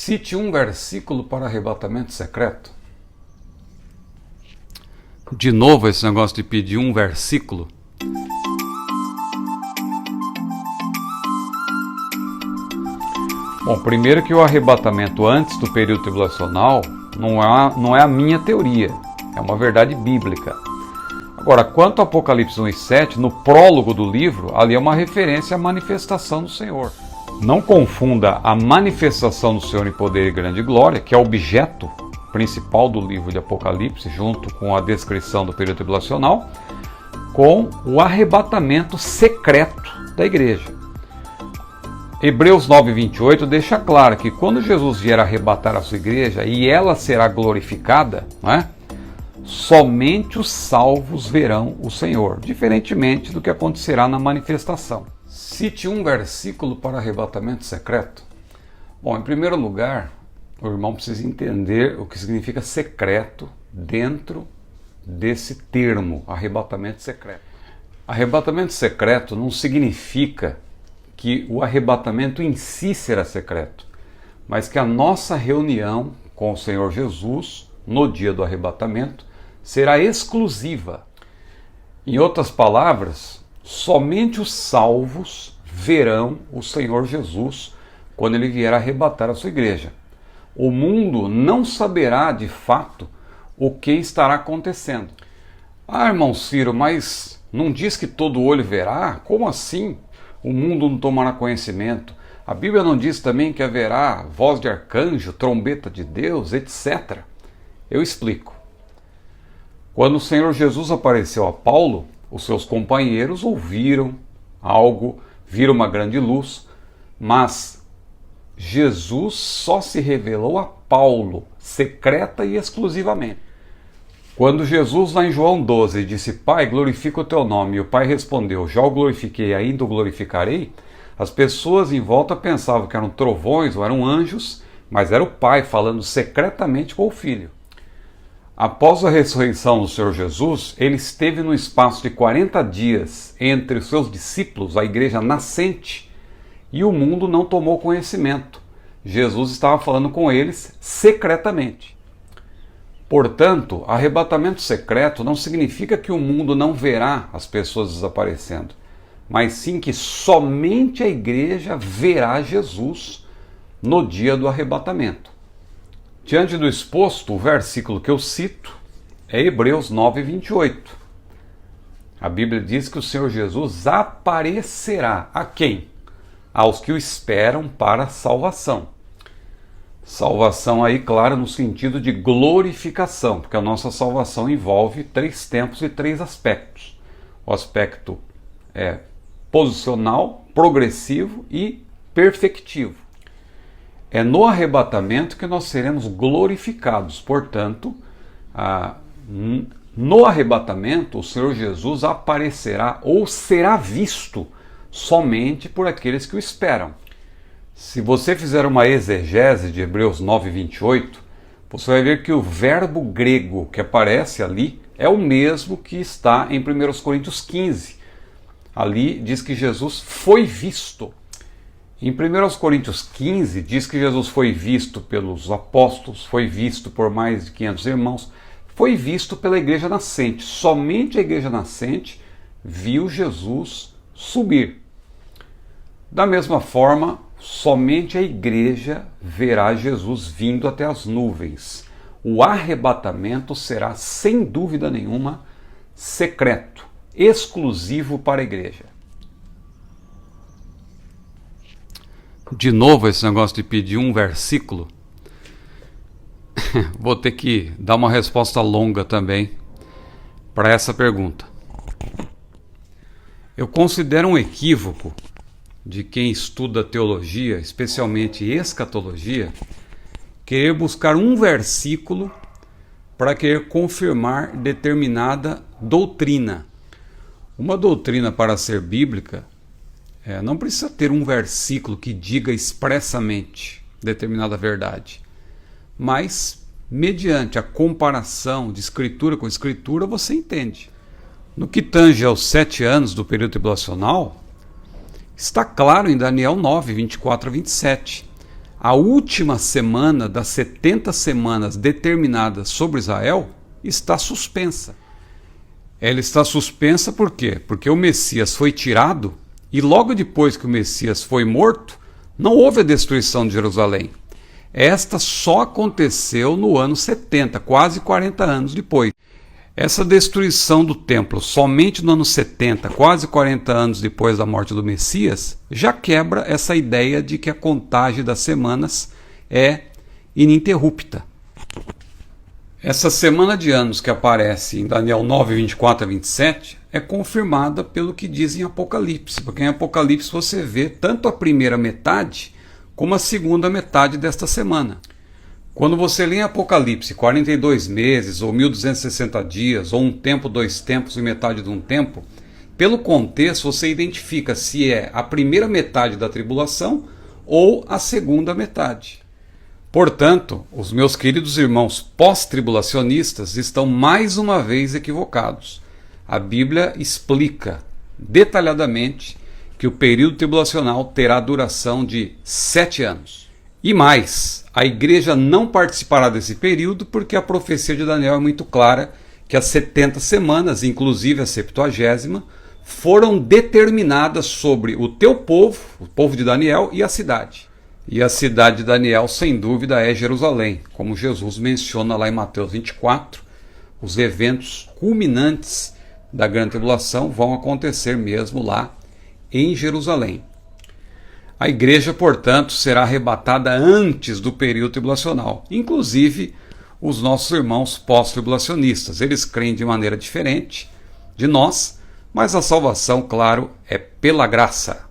Cite um versículo para arrebatamento secreto. De novo esse negócio de pedir um versículo. Bom, primeiro que o arrebatamento antes do período tribulacional não é a minha teoria, é uma verdade bíblica. Agora, quanto ao Apocalipse 1:7, no prólogo do livro, ali é uma referência à manifestação do Senhor. Não confunda a manifestação do Senhor em poder e grande glória, que é o objeto principal do livro de Apocalipse, junto com a descrição do período tribulacional, com o arrebatamento secreto da igreja. Hebreus 9:28 deixa claro que quando Jesus vier arrebatar a sua igreja e ela será glorificada, não é? Somente os salvos verão o Senhor, diferentemente do que acontecerá na manifestação. Cite um versículo para arrebatamento secreto. Bom, em primeiro lugar, o irmão precisa entender o que significa secreto dentro desse termo, arrebatamento secreto. Arrebatamento secreto não significa que o arrebatamento em si será secreto, mas que a nossa reunião com o Senhor Jesus, no dia do arrebatamento, será exclusiva. Em outras palavras, somente os salvos verão o Senhor Jesus quando ele vier arrebatar a sua igreja. O mundo não saberá de fato o que estará acontecendo. Ah, irmão Ciro, mas não diz que todo olho verá? Como assim? O mundo não tomará conhecimento. A Bíblia não diz também que haverá voz de arcanjo, trombeta de Deus, etc. Eu explico. Quando o Senhor Jesus apareceu a Paulo, os seus companheiros ouviram algo, viram uma grande luz, mas Jesus só se revelou a Paulo, secreta e exclusivamente. Quando Jesus, lá em João 12, disse: Pai, glorifica o teu nome, e o Pai respondeu: já o glorifiquei, ainda o glorificarei, as pessoas em volta pensavam que eram trovões ou eram anjos, mas era o Pai falando secretamente com o Filho. Após a ressurreição do Senhor Jesus, ele esteve no espaço de 40 dias entre os seus discípulos, a igreja nascente, e o mundo não tomou conhecimento. Jesus estava falando com eles secretamente. Portanto, arrebatamento secreto não significa que o mundo não verá as pessoas desaparecendo, mas sim que somente a igreja verá Jesus no dia do arrebatamento. Diante do exposto, o versículo que eu cito é Hebreus 9:28. A Bíblia diz que o Senhor Jesus aparecerá a quem? Aos que o esperam para a salvação. Salvação aí, claro, no sentido de glorificação, porque a nossa salvação envolve 3 tempos e 3 aspectos. O aspecto posicional, progressivo e perfectivo. É no arrebatamento que nós seremos glorificados. Portanto, no arrebatamento, o Senhor Jesus aparecerá ou será visto somente por aqueles que o esperam. Se você fizer uma exegese de Hebreus 9:28, você vai ver que o verbo grego que aparece ali é o mesmo que está em 1 Coríntios 15. Ali diz que Jesus foi visto. Em 1 Coríntios 15 diz que Jesus foi visto pelos apóstolos, foi visto por mais de 500 irmãos, foi visto pela igreja nascente. Somente a igreja nascente viu Jesus subir. Da mesma forma, somente a igreja verá Jesus vindo até as nuvens. O arrebatamento será, sem dúvida nenhuma, secreto, exclusivo para a igreja. De novo esse negócio de pedir um versículo. Vou ter que dar uma resposta longa também para essa pergunta. Eu considero um equívoco de quem estuda teologia, especialmente escatologia, querer buscar um versículo para querer confirmar determinada doutrina. Uma doutrina, para ser bíblica, não precisa ter um versículo que diga expressamente determinada verdade, mas mediante a comparação de escritura com escritura você entende. No que tange aos 7 anos do período tribulacional, está claro em Daniel 9, 24 a 27. a última semana das 70 semanas determinadas sobre Israel está suspensa. Ela está suspensa por quê? Porque o Messias foi tirado e logo depois que o Messias foi morto, não houve a destruição de Jerusalém. Esta só aconteceu no ano 70, quase 40 anos depois. Essa destruição do templo somente no ano 70, quase 40 anos depois da morte do Messias, já quebra essa ideia de que a contagem das semanas é ininterrupta. Essa semana de anos que aparece em Daniel 9, 24 a 27 é confirmada pelo que diz em Apocalipse, porque em Apocalipse você vê tanto a primeira metade como a segunda metade desta semana. Quando você lê em Apocalipse 42 meses, ou 1260 dias, ou um tempo, 2 tempos e metade de um tempo, pelo contexto você identifica se é a primeira metade da tribulação ou a segunda metade. Portanto, os meus queridos irmãos pós-tribulacionistas estão mais uma vez equivocados. A Bíblia explica detalhadamente que o período tribulacional terá duração de 7 anos. E mais, a igreja não participará desse período porque a profecia de Daniel é muito clara que as 70 semanas, inclusive a 70ª, foram determinadas sobre o teu povo, o povo de Daniel e a cidade. E a cidade de Daniel, sem dúvida, é Jerusalém. Como Jesus menciona lá em Mateus 24, os eventos culminantes da grande tribulação vão acontecer mesmo lá em Jerusalém. A igreja, portanto, será arrebatada antes do período tribulacional, inclusive os nossos irmãos pós-tribulacionistas. Eles creem de maneira diferente de nós, mas a salvação, claro, é pela graça.